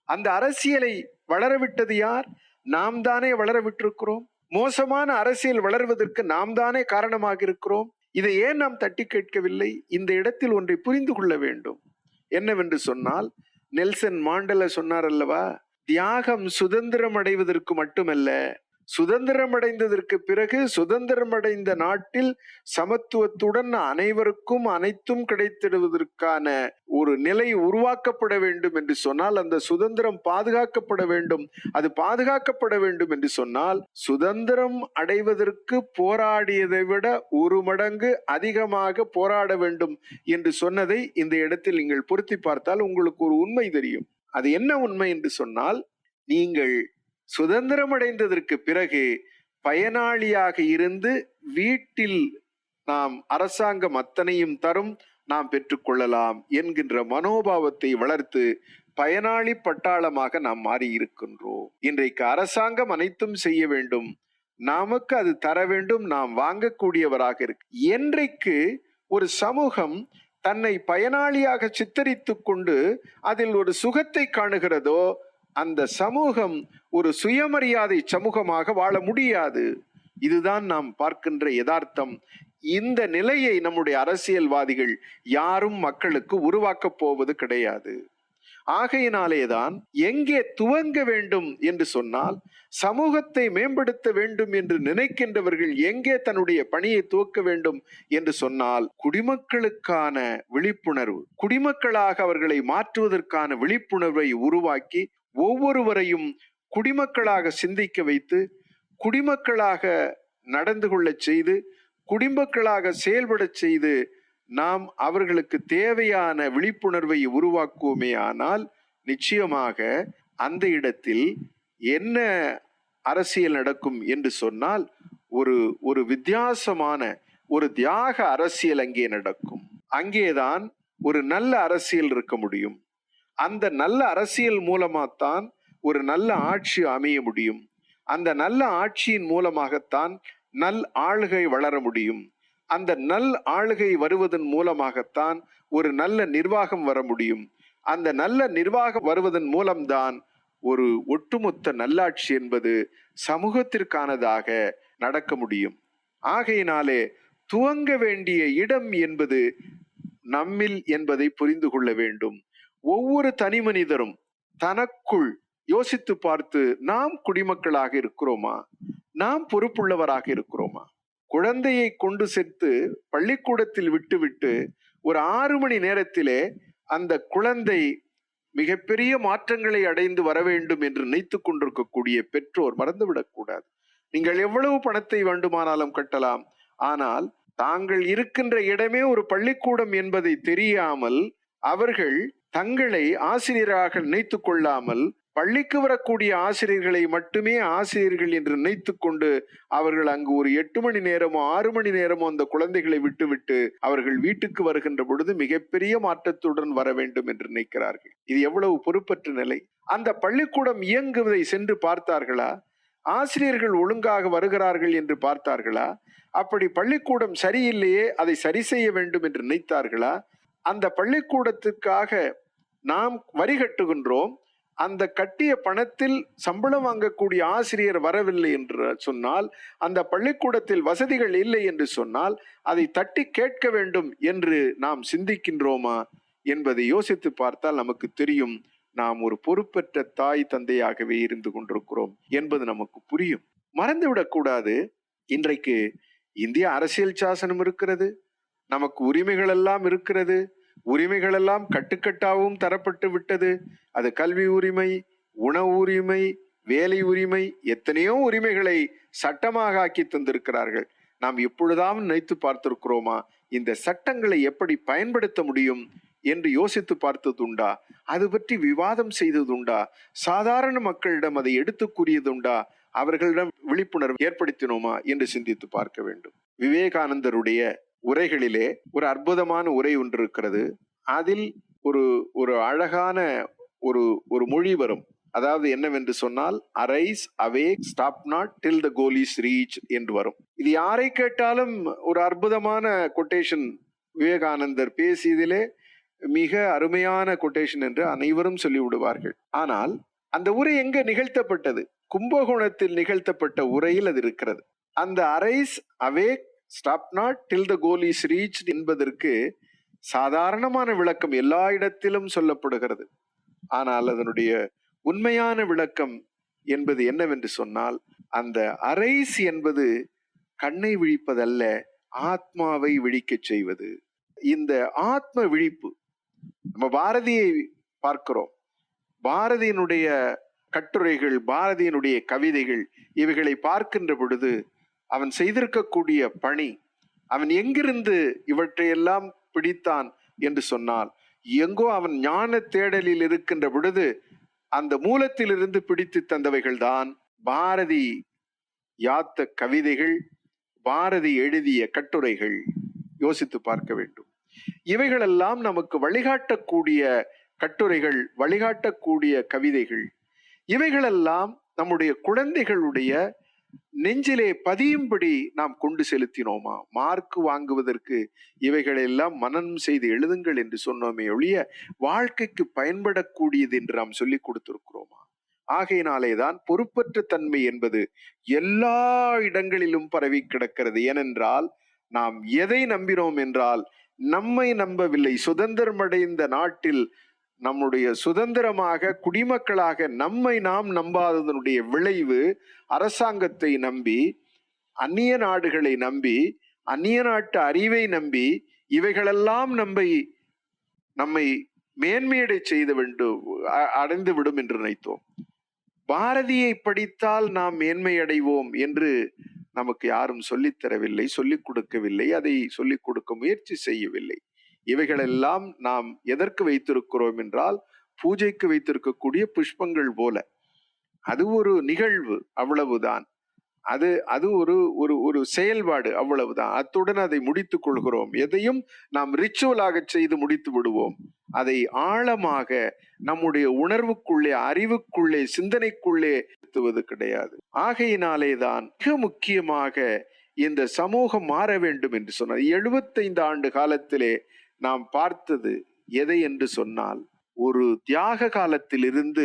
அந்த அரசியலை வளரவிட்டது யார்? நாம் தானே வளரவிட்டிருக்கிறோம். மோசமான அரசியல் வளர்வதற்கு நாம் தானே காரணமாக இருக்கிறோம். இதை ஏன் நாம் தட்டி கேட்கவில்லை? இந்த இடத்தில் ஒன்றை புரிந்து கொள்ள வேண்டும். என்னவென்று சொன்னால், நெல்சன் மாண்டேலா சொன்னார் அல்லவா, தியாகம் சுதந்திரம் அடைவதற்கு மட்டுமல்ல, சுதந்திரம் அடைந்ததற்கு பிறகு சுதந்திரம் அடைந்த நாட்டில் சமத்துவத்துடன் அனைவருக்கும் அனைத்தும் கிடைத்திடுவதற்கான ஒரு நிலை உருவாக்கப்பட வேண்டும் என்று சொன்னால், அந்த சுதந்திரம் பாதுகாக்கப்பட வேண்டும். அது பாதுகாக்கப்பட வேண்டும் என்று சொன்னால், சுதந்திரம் அடைவதற்கு போராடியதை விட 1 மடங்கு அதிகமாக போராட வேண்டும் என்று சொன்னதை இந்த இடத்தில் நீங்கள் பொருத்தி பார்த்தால் உங்களுக்கு ஒரு உண்மை தெரியும். அது என்ன உண்மை என்று சொன்னால், நீங்கள் சுதந்திரம் அடைந்ததற்கு பிறகு பயனாளியாக இருந்து வீட்டில் நாம் அரசாங்கம் அத்தனையும் தரும், நாம் பெற்றுக்கொள்ளலாம் என்கின்ற மனோபாவத்தை வளர்த்து பயனாளி பட்டாளமாக நாம் மாறி இருக்கின்றோம். இன்றைக்கு அரசாங்கம் அனைத்தும் செய்ய வேண்டும், நமக்கு அது தர வேண்டும், நாம் வாங்கக்கூடியவராக இருக்கு. என்றைக்கு ஒரு சமூகம் தன்னை பயனாளியாக சித்தரித்துக் கொண்டு அதில் ஒரு சுகத்தை காணுகிறதோ, அந்த சமூகம் ஒரு சுயமரியாதை சமூகமாக வாழ முடியாது. இதுதான் நாம் பார்க்கின்ற யதார்த்தம். இந்த நிலையை நம்முடைய அரசியல்வாதிகள் யாரும் மக்களுக்கு உருவாக்கப் போவது கிடையாது. ஆகையினாலேதான் எங்கே துவங்க வேண்டும் என்று சொன்னால், சமூகத்தை மேம்படுத்த வேண்டும் என்று நினைக்கின்றவர்கள் எங்கே தன்னுடைய பணியை துவக்க வேண்டும் என்று சொன்னால், குடிமக்களுக்கான விழிப்புணர்வு, குடிமக்களாக அவர்களை மாற்றுவதற்கான விழிப்புணர்வை உருவாக்கி ஒவ்வொருவரையும் குடிமக்களாக சிந்திக்க வைத்து, குடிமக்களாக நடந்து கொள்ள செய்து, குடிமக்களாக செயல்பட செய்து நாம் அவர்களுக்கு தேவையான விழிப்புணர்வை உருவாக்குவோமே ஆனால், நிச்சயமாக அந்த இடத்தில் என்ன அரசியல் நடக்கும் என்று சொன்னால், ஒரு வித்தியாசமான ஒரு தியாக அரசியல் அங்கே நடக்கும். அங்கேதான் ஒரு நல்ல அரசியல் இருக்க முடியும். அந்த நல்ல அரசியல் மூலமாகத்தான் ஒரு நல்ல ஆட்சி அமைய முடியும். அந்த நல்ல ஆட்சியின் மூலமாகத்தான் நல் ஆளுகை வளர முடியும். அந்த நல் ஆளுகை வருவதன் மூலமாகத்தான் ஒரு நல்ல நிர்வாகம் வர முடியும். அந்த நல்ல நிர்வாகம் வருவதன் மூலம்தான் ஒரு ஒட்டுமொத்த நல்லாட்சி என்பது சமூகத்திற்கானதாக நடக்க முடியும். ஆகையினாலே துவங்க வேண்டிய இடம் என்பது நம்மில் என்பதை புரிந்து கொள்ள வேண்டும். ஒவ்வொரு தனி மனிதரும் தனக்குள் யோசித்து பார்த்து, நாம் குடிமக்களாக இருக்கிறோமா? நாம் பொறுப்புள்ளவராக இருக்கிறோமா? குழந்தையை கொண்டு சேர்த்து பள்ளிக்கூடத்தில் விட்டுவிட்டு ஒரு 6 மணி நேரத்திலே அந்த குழந்தை மிகப்பெரிய மாற்றங்களை அடைந்து வர வேண்டும் என்று நினைத்துக் கொண்டிருக்கக்கூடிய பெற்றோர் மறந்துவிடக்கூடாது. நீங்கள் எவ்வளவு பணத்தை வேண்டுமானாலும் கட்டலாம், ஆனால் தாங்கள் இருக்கின்ற இடமே ஒரு பள்ளிக்கூடம் என்பதை தெரியாமல் அவர்கள் தங்களை ஆசிரியராக நினைத்து கொள்ளாமல், பள்ளிக்கு வரக்கூடிய ஆசிரியர்களை மட்டுமே ஆசிரியர்கள் என்று நினைத்து கொண்டு அவர்கள் அங்கு ஒரு 8 மணி நேரமோ 6 மணி நேரமோ அந்த குழந்தைகளை விட்டுவிட்டு அவர்கள் வீட்டுக்கு வருகின்ற பொழுது மிகப்பெரிய மாற்றத்துடன் வர வேண்டும் என்று நினைக்கிறார்கள். இது எவ்வளவு பொறுப்பற்ற நிலை! அந்த பள்ளிக்கூடம் இயங்குவதை சென்று பார்த்தார்களா? ஆசிரியர்கள் ஒழுங்காக வருகிறார்கள் என்று பார்த்தார்களா? அப்படி பள்ளிக்கூடம் சரியில்லையே, அதை சரி செய்ய வேண்டும் என்று நினைத்தார்களா? அந்த பள்ளிக்கூடத்திற்காக நாம் வரி கட்டுகின்றோம், அந்த கட்டிய பணத்தில் சம்பளம் வாங்கக்கூடிய ஆசிரியர் வரவில்லை என்று சொன்னால், அந்த பள்ளிக்கூடத்தில் வசதிகள் இல்லை என்று சொன்னால் அதை தட்டி கேட்க வேண்டும் என்று நாம் சிந்திக்கின்றோமா என்பதை யோசித்து பார்த்தால் நமக்கு தெரியும், நாம் ஒரு பொறுப்பற்ற தாய் தந்தையாகவே இருந்து கொண்டிருக்கிறோம் என்பது நமக்கு புரியும். மறந்துவிடக்கூடாது, இன்றைக்கு இந்திய அரசியல் சாசனம் இருக்கிறது, நமக்கு உரிமைகள் எல்லாம் இருக்கிறது, உரிமைகள் எல்லாம் கட்டுக்கட்டாகவும் தரப்பட்டு விட்டது. அது கல்வி உரிமை, உணவு உரிமை, வேலை உரிமை, எத்தனையோ உரிமைகளை சட்டமாக ஆக்கி தந்திருக்கிறார்கள். நாம் எப்பொழுதாவது நினைத்து பார்த்திருக்கிறோமா இந்த சட்டங்களை எப்படி பயன்படுத்த முடியும் என்று யோசித்து பார்த்ததுண்டா? அது பற்றி விவாதம் செய்ததுண்டா? சாதாரண மக்களிடம் அதை எடுத்து கூறியதுண்டா? அவர்களிடம் விழிப்புணர்வு ஏற்படுத்தினோமா என்று சிந்தித்து பார்க்க வேண்டும். விவேகானந்தருடைய உரைகளிலே ஒரு அற்புதமான உரை ஒன்று இருக்கிறது. அதில் ஒரு ஒரு அழகான ஒரு ஒரு மொழி வரும். அதாவது என்னவென்று சொன்னால், arise awake stop not till the goal is reach என்று வரும். இது யாரை கேட்டாலும் ஒரு அற்புதமான கொட்டேஷன். விவேகானந்தர் பேசியதிலே மிக அருமையான கொட்டேஷன் என்று அனைவரும் சொல்லிவிடுவார்கள். ஆனால் அந்த உரை எங்க நிகழ்த்தப்பட்டது? கும்பகோணத்தில் நிகழ்த்தப்பட்ட உரையில் அது இருக்கிறது. அந்த arise awake stop not till the goal is reach என்பதற்கு சாதாரணமான விளக்கம் எல்லா இடத்திலும் சொல்லப்படுகிறது. ஆனால் அதனுடைய உண்மையான விளக்கம் என்பது என்னவென்று சொன்னால், அந்த அரைஸ் என்பது கண்ணை விழிப்பதல்ல, ஆத்மாவை விழிக்கச் செய்வது. இந்த ஆத்ம விழிப்பு, நம்ம பாரதியை பார்க்கிறோம். பாரதியினுடைய கட்டுரைகள், பாரதியினுடைய கவிதைகள், இவைகளை பார்க்கின்ற பொழுது அவன் செய்திருக்கக்கூடிய பணி, அவன் எங்கிருந்து இவற்றையெல்லாம் பிடித்தான் என்று சொன்னால், எங்கோ அவன் ஞான தேடலில் இருக்கின்ற பொழுது அந்த மூலத்திலிருந்து பிடித்து தந்தவைகள் தான் பாரதி யாத்த கவிதைகள், பாரதி எழுதிய கட்டுரைகள். யோசித்து பார்க்க வேண்டும். இவைகளெல்லாம் நமக்கு வழிகாட்டக்கூடிய கட்டுரைகள், வழிகாட்டக்கூடிய கவிதைகள். இவைகளெல்லாம் நம்முடைய குழந்தைகளுடைய நெஞ்சிலே பதியும்படி நாம் கொண்டு செலுத்தினோமா? மார்க் வாங்குவதற்கு இவைகளெல்லாம் மனனம் செய்து எழுதுங்கள் என்று சொன்னோமே ஒழிய வாழ்க்கைக்கு பயன்படக்கூடியது என்று நாம் சொல்லிக் கொடுத்திருக்கிறோமா? ஆகையினாலேதான் பொறுப்பற்ற தன்மை என்பது எல்லா இடங்களிலும் பரவி கிடக்கிறது. ஏனென்றால் நாம் எதை நம்பினோம் என்றால், நம்மை நம்பவில்லை. சுதந்திரமடைந்த நாட்டில் நம்முடைய சுதந்திரமாக குடிமக்களாக நம்மை நாம் நம்பாததனுடைய விளைவு, அரசாங்கத்தை நம்பி, அந்நிய நாடுகளை நம்பி, அந்நிய நாட்டு அறிவை நம்பி, இவைகளெல்லாம் நம்மை மேன்மையடை செய்து அடைந்து விடும் என்று நினைத்தோம். பாரதியை படித்தால் நாம் மேன்மையடைவோம் என்று நமக்கு யாரும் சொல்லித்தரவில்லை, சொல்லிக் கொடுக்கவில்லை, அதை சொல்லிக் கொடுக்க முயற்சி செய்யவில்லை. இவைகளெல்லாம் நாம் எதற்கு வைத்திருக்கிறோம் என்றால், பூஜைக்கு வைத்திருக்கக்கூடிய புஷ்பங்கள் போல. அது ஒரு நிகழ்வு, அவ்வளவுதான். அது ஒரு செயல்பாடு, அவ்வளவுதான். அத்துடன் அதை முடித்துக் கொள்கிறோம். எதையும் நாம் ரிச்சுவலாக செய்து முடித்து விடுவோம். அதை ஆழமாக நம்முடைய உணர்வுக்குள்ளே, அறிவுக்குள்ளே, சிந்தனைக்குள்ளே எத்துவது கிடையாது. ஆகையினாலேதான் மிக முக்கியமாக இந்த சமூகம் மாற வேண்டும் என்று சொன்னார். 75 ஆண்டு காலத்திலே நாம் பார்த்தது எதை என்று சொன்னால், ஒரு தியாக காலத்தில் இருந்து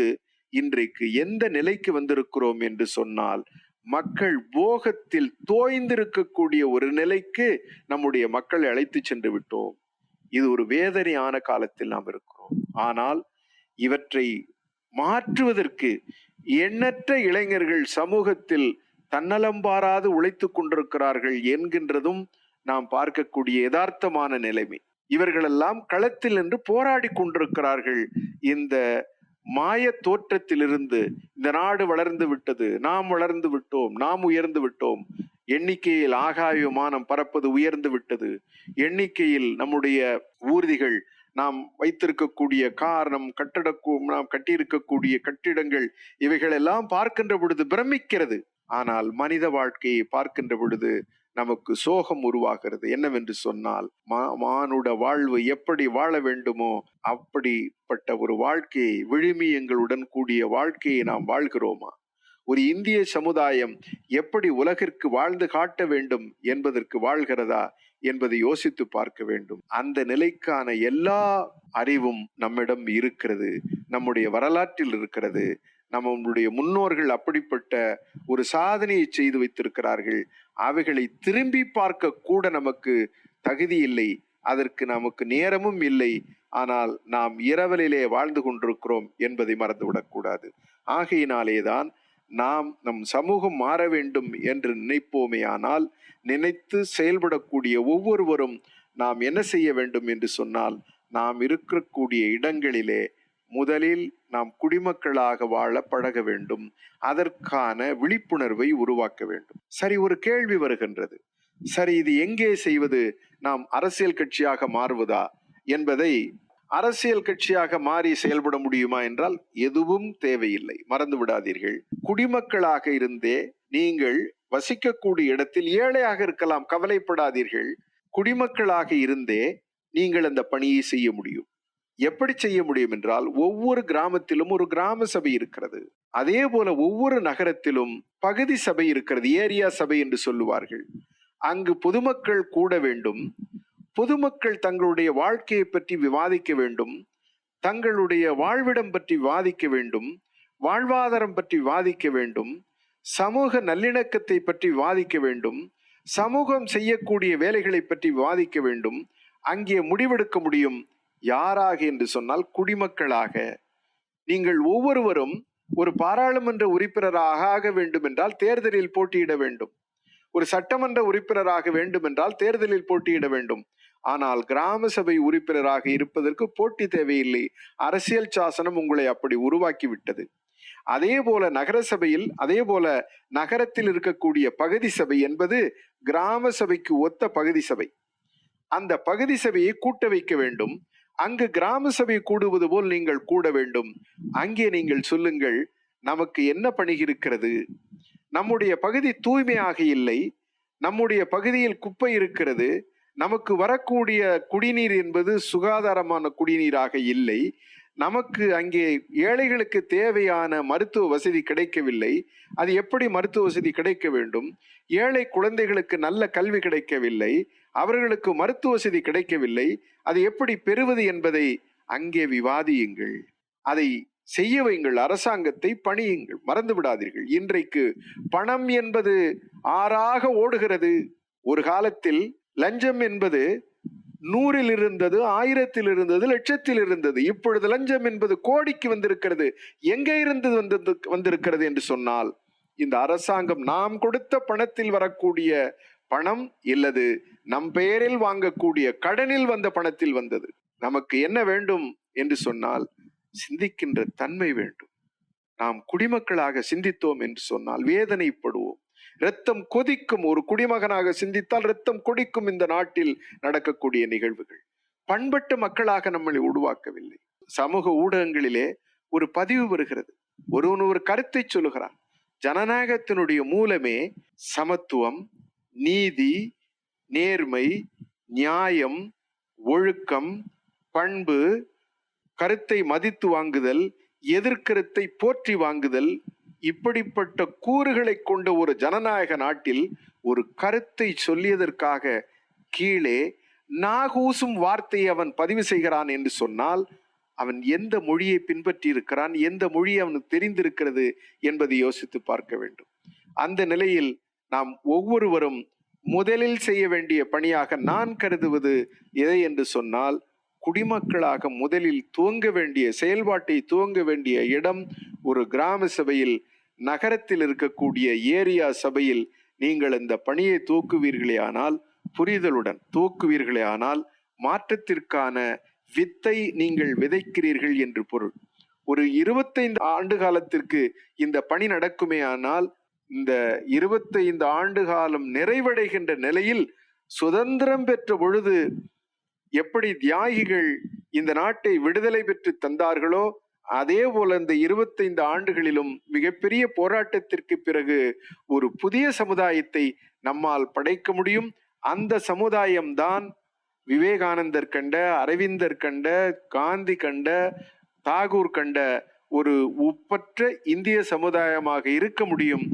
இன்றைக்கு எந்த நிலைக்கு வந்திருக்கிறோம் என்று சொன்னால், மக்கள் போகத்தில் தோய்ந்திருக்கக்கூடிய ஒரு நிலைக்கு நம்முடைய மக்களை அழைத்து சென்று விட்டோம். இது ஒரு வேதனையான காலத்தில் நாம் இருக்கிறோம். ஆனால் இவற்றை மாற்றுவதற்கு எண்ணற்ற இளைஞர்கள் சமூகத்தில் தன்னலம் பாராது உழைத்து கொண்டிருக்கிறார்கள் என்கின்றதும் நாம் பார்க்கக்கூடிய யதார்த்தமான நிலைமை. இவர்களெல்லாம் களத்தில் நின்று போராடி கொண்டிருக்கிறார்கள். இந்த மாய தோற்றத்திலிருந்து இந்த நாடு வளர்ந்து விட்டது, நாம் வளர்ந்து விட்டோம், நாம் உயர்ந்து விட்டோம், எண்ணிக்கையில் ஆகாய விமானம் பறப்பது உயர்ந்து விட்டது, எண்ணிக்கையில் நம்முடைய ஊர்திகள், நாம் வைத்திருக்கக்கூடிய கார், நாம் கட்டியிருக்கக்கூடிய கட்டிடங்கள், இவைகள் எல்லாம் பார்க்கின்ற பொழுது பிரமிக்கிறது. ஆனால் மனித வாழ்க்கையை பார்க்கின்ற பொழுது நமக்கு சோகம் உருவாகிறது. என்னவென்று சொன்னால், மானுட வாழ்வு எப்படி வாழ வேண்டுமோ அப்படிப்பட்ட ஒரு வாழ்க்கையை, விழுமியங்களுடன் கூடிய வாழ்க்கையை நாம் வாழ்கிறோமா? ஒரு இந்திய சமுதாயம் எப்படி உலகிற்கு வாழ்ந்து காட்ட வேண்டும் என்பதற்கு வாழ்கிறதா என்பதை யோசித்து பார்க்க வேண்டும். அந்த நிலைக்கான எல்லா அறிவும் நம்மிடம் இருக்கிறது, நம்முடைய வரலாற்றில் இருக்கிறது. நம்முடைய முன்னோர்கள் அப்படிப்பட்ட ஒரு சாதனையை செய்து வைத்திருக்கிறார்கள். அவைகளை திரும்பி பார்க்க கூட நமக்கு தகுதி இல்லை, அதற்கு நமக்கு நேரமும் இல்லை. ஆனால் நாம் இரவலிலே வாழ்ந்து கொண்டிருக்கிறோம் என்பதை மறந்துவிடக்கூடாது. ஆகையினாலேதான் நாம் நம் சமூகம் மாற வேண்டும் என்று நினைப்போமேயானால், நினைத்து செயல்படக்கூடிய ஒவ்வொருவரும் நாம் என்ன செய்ய வேண்டும் என்று சொன்னால், நாம் இருக்கக்கூடிய இடங்களிலே முதலில் நாம் குடிமக்களாக வாழ பழக வேண்டும். அதற்கான விழிப்புணர்வை உருவாக்க வேண்டும். சரி, ஒரு கேள்வி வருகின்றது. சரி, இது எங்கே செய்வது? நாம் அரசியல் கட்சியாக மாறுவதா என்பதை, அரசியல் கட்சியாக மாறி செயல்பட முடியுமா என்றால் எதுவும் தேவையில்லை. மறந்து விடாதீர்கள். குடிமக்களாக இருந்தே நீங்கள் வசிக்கக்கூடிய இடத்தில் ஏழையாக இருக்கலாம், கவலைப்படாதீர்கள். குடிமக்களாக இருந்தே நீங்கள் அந்த பணியை செய்ய முடியும். எப்படி செய்ய முடியும் என்றால், ஒவ்வொரு கிராமத்திலும் ஒரு கிராம சபை இருக்கிறது. அதே போல ஒவ்வொரு நகரத்திலும் பகுதி சபை இருக்கிறது, ஏரியா சபை என்று சொல்லுவார்கள். அங்கு பொதுமக்கள் கூட வேண்டும். பொதுமக்கள் தங்களுடைய வாழ்க்கையை பற்றி விவாதிக்க வேண்டும், தங்களுடைய வாழ்விடம் பற்றி விவாதிக்க வேண்டும், வாழ்வாதாரம் பற்றி விவாதிக்க வேண்டும், சமூக நல்லிணக்கத்தை பற்றி விவாதிக்க வேண்டும், சமூகம் செய்யக்கூடிய வேலைகளை பற்றி விவாதிக்க வேண்டும். அங்கே முடிவெடுக்க முடியும். யாராக என்று சொன்னால் குடிமக்களாக. நீங்கள் ஒவ்வொருவரும் ஒரு பாராளுமன்ற உறுப்பினராக ஆக வேண்டும் என்றால் தேர்தலில் போட்டியிட வேண்டும். ஒரு சட்டமன்ற உறுப்பினராக வேண்டும் என்றால் தேர்தலில் போட்டியிட வேண்டும். ஆனால் கிராம சபை உறுப்பினராக இருப்பதற்கு போட்டி தேவையில்லை. அரசியல் சாசனம் உங்களை அப்படி உருவாக்கி விட்டது. அதே போல நகர சபையில், அதே போல நகரத்தில் இருக்கக்கூடிய பகுதி சபை என்பது கிராம சபைக்கு ஒத்த பகுதி சபை. அந்த பகுதி சபையை கூட்ட வைக்க வேண்டும். அங்கு கிராம சபை கூடுவது போல் நீங்கள் கூட வேண்டும். அங்கே நீங்கள் சொல்லுங்கள், நமக்கு என்ன பணி இருக்கிறது, நம்முடைய பகுதி தூய்மையாக இல்லை, நம்முடைய பகுதியில் குப்பை இருக்கிறது, நமக்கு வரக்கூடிய குடிநீர் என்பது சுகாதாரமான குடிநீராக இல்லை, நமக்கு அங்கே ஏழைகளுக்கு தேவையான மருத்துவ வசதி கிடைக்கவில்லை, அது எப்படி மருத்துவ வசதி கிடைக்க வேண்டும், ஏழை குழந்தைகளுக்கு நல்ல கல்வி கிடைக்கவில்லை, அவர்களுக்கு மருத்துவ வசதி கிடைக்கவில்லை, அது எப்படி பெறுவது என்பதை அங்கே விவாதியுங்கள். அதை செய்ய வையுங்கள். அரசாங்கத்தை பணியுங்கள். மறந்து விடாதீர்கள். இன்றைக்கு பணம் என்பது ஆறாக ஓடுகிறது. ஒரு காலத்தில் லஞ்சம் என்பது 100 இருந்தது, 1000 இருந்தது, 1,00,000 இருந்தது. இப்பொழுது லஞ்சம் என்பது கோடிக்கு வந்திருக்கிறது. எங்கே இருந்து வந்திருக்கிறது என்று சொன்னால், இந்த அரசாங்கம் நாம் கொடுத்த பணத்தில் வரக்கூடிய பணம் இல்லது, நம் பெயரில் வாங்கக்கூடிய கடனில் வந்த பணத்தில் வந்தது. நமக்கு என்ன வேண்டும் என்று சொன்னால், சிந்திக்கின்ற தன்மை வேண்டும். நாம் குடிமக்களாக சிந்தித்தோம் என்று சொன்னால் வேதனைப்படுவோம். இரத்தம் கொதிக்கும். ஒரு குடிமகனாக சிந்தித்தால் இரத்தம் கொதிக்கும். இந்த நாட்டில் நடக்கக்கூடிய நிகழ்வுகள் பண்பட்ட மக்களாக நம்மளை உருவாக்கவில்லை. சமூக ஊடகங்களிலே ஒரு பதிவு வருகிறது. ஒருவன் ஒரு கருத்தை சொல்லுகிறான். ஜனநாயகத்தினுடைய மூலமே சமத்துவம், நீதி, நேர்மை, நியாயம், ஒழுக்கம், பண்பு, கருத்தை மதித்து வாங்குதல், எதிர்கருத்தை போற்றி வாங்குதல், இப்படிப்பட்ட கூறுகளை கொண்ட ஒரு ஜனநாயக நாட்டில் ஒரு கருத்தை சொல்லியதற்காக கீழே நாகூசும் வார்த்தையை அவன் பதிவு செய்கிறான் என்று சொன்னால், அவன் எந்த மொழியை பின்பற்றி இருக்கிறான், எந்த மொழி அவனுக்கு தெரிந்திருக்கிறது என்பதை யோசித்து பார்க்க வேண்டும். அந்த நிலையில் நாம் ஒவ்வொருவரும் முதலில் செய்ய வேண்டிய பணியாக நான் கருதுவது எதை என்று சொன்னால், குடிமக்களாக முதலில் துவங்க வேண்டிய செயல்பாட்டை துவங்க வேண்டிய இடம் ஒரு கிராம சபையில், நகரத்தில் இருக்கக்கூடிய ஏரியா சபையில் நீங்கள் இந்த பணியை துவக்குவீர்களே ஆனால், புரிதலுடன் துவக்குவீர்களே ஆனால், மாற்றத்திற்கான வித்தை நீங்கள் விதைக்கிறீர்கள் என்று பொருள். ஒரு 25 ஆண்டு காலத்திற்கு இந்த பணி நடக்குமே ஆனால், இந்த 25 ஆண்டு காலம் நிறைவடைகின்ற நிலையில் சுதந்திரம் பெற்ற பொழுது எப்படி தியாகிகள் இந்த நாட்டை விடுதலை பெற்று தந்தார்களோ, அதே போல இந்த 25 ஆண்டுகளிலும் மிகப்பெரிய போராட்டத்திற்கு பிறகு ஒரு புதிய சமுதாயத்தை நம்மால் படைக்க முடியும். அந்த சமுதாயம்தான் விவேகானந்தர் கண்ட, அரவிந்தர் கண்ட, காந்தி கண்ட, தாகூர் கண்ட ஒரு ஒப்பற்ற இந்திய சமுதாயமாக இருக்க முடியும்.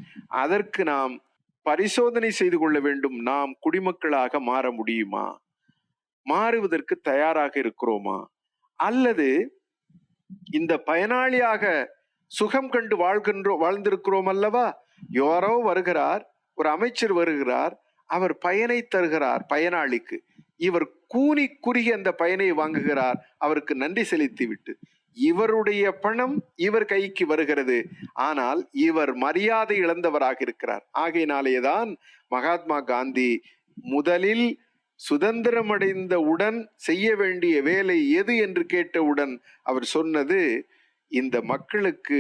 அதற்கு நாம் பரிசோதனை செய்து கொள்ள வேண்டும். நாம் குடிமக்களாக மாற முடியுமா? மாறுவதற்கு தயாராக இருக்கிறோமா? அல்லது இந்த பயனாளியாக சுகம் கண்டு வாழ்ந்திருக்கிறோம் அல்லவா? யாரோ வருகிறார், ஒரு அமைச்சர் வருகிறார், அவர் பயனை தருகிறார் பயனாளிக்கு. இவர் கூனி குறுகி அந்த பயனை வாங்குகிறார், அவருக்கு நன்றி செலுத்தி விட்டு. இவருடைய பணம் இவர் கைக்கு வருகிறது, ஆனால் இவர் மரியாதை இழந்தவராக இருக்கிறார். ஆகையினாலேதான் மகாத்மா காந்தி முதலில் சுதந்திரமடைந்தவுடன் செய்ய வேண்டிய வேலை எது என்று கேட்டவுடன் அவர் சொன்னது, இந்த மக்களுக்கு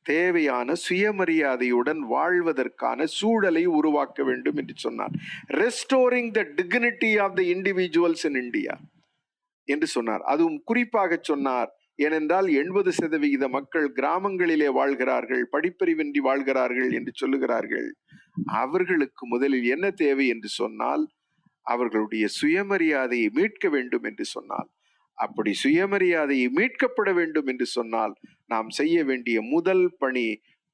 தேவையான சுயமரியாதையுடன் வாழ்வதற்கான சூழலை உருவாக்க வேண்டும் என்று சொன்னார். Restoring the dignity of the individuals in India என்று சொன்னார். அதுவும் குறிப்பாக சொன்னார். ஏனென்றால் 80% மக்கள் கிராமங்களிலே வாழ்கிறார்கள், படிப்பறிவின்றி வாழ்கிறார்கள் என்று சொல்லுகிறார்கள். அவர்களுக்கு முதலில் என்ன தேவை என்று சொன்னால், அவர்களுடைய சுயமரியாதையை மீட்க வேண்டும் என்று சொன்னால், அப்படி சுயமரியாதையை மீட்கப்பட வேண்டும் என்று சொன்னால் நாம் செய்ய வேண்டிய முதல் பணி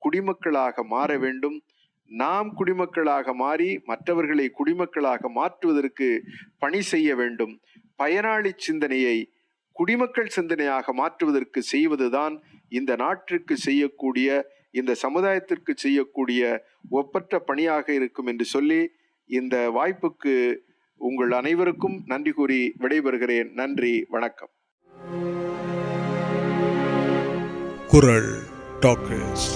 குடிமக்களாக மாற வேண்டும். நாம் குடிமக்களாக மாறி மற்றவர்களை குடிமக்களாக மாற்றுவதற்கு பணி செய்ய வேண்டும். பயனாளி சிந்தனையை குடிமக்கள் சிந்தனையாக மாற்றுவதற்கு செய்வதுதான் இந்த நாட்டிற்கு செய்யக்கூடிய, இந்த சமுதாயத்திற்கு செய்யக்கூடிய ஒப்பற்ற பணியாக இருக்கும் என்று சொல்லி இந்த வாய்ப்புக்கு உங்கள் அனைவருக்கும் நன்றி கூறி விடைபெறுகிறேன். நன்றி, வணக்கம். குரல் டாக்கர்ஸ்.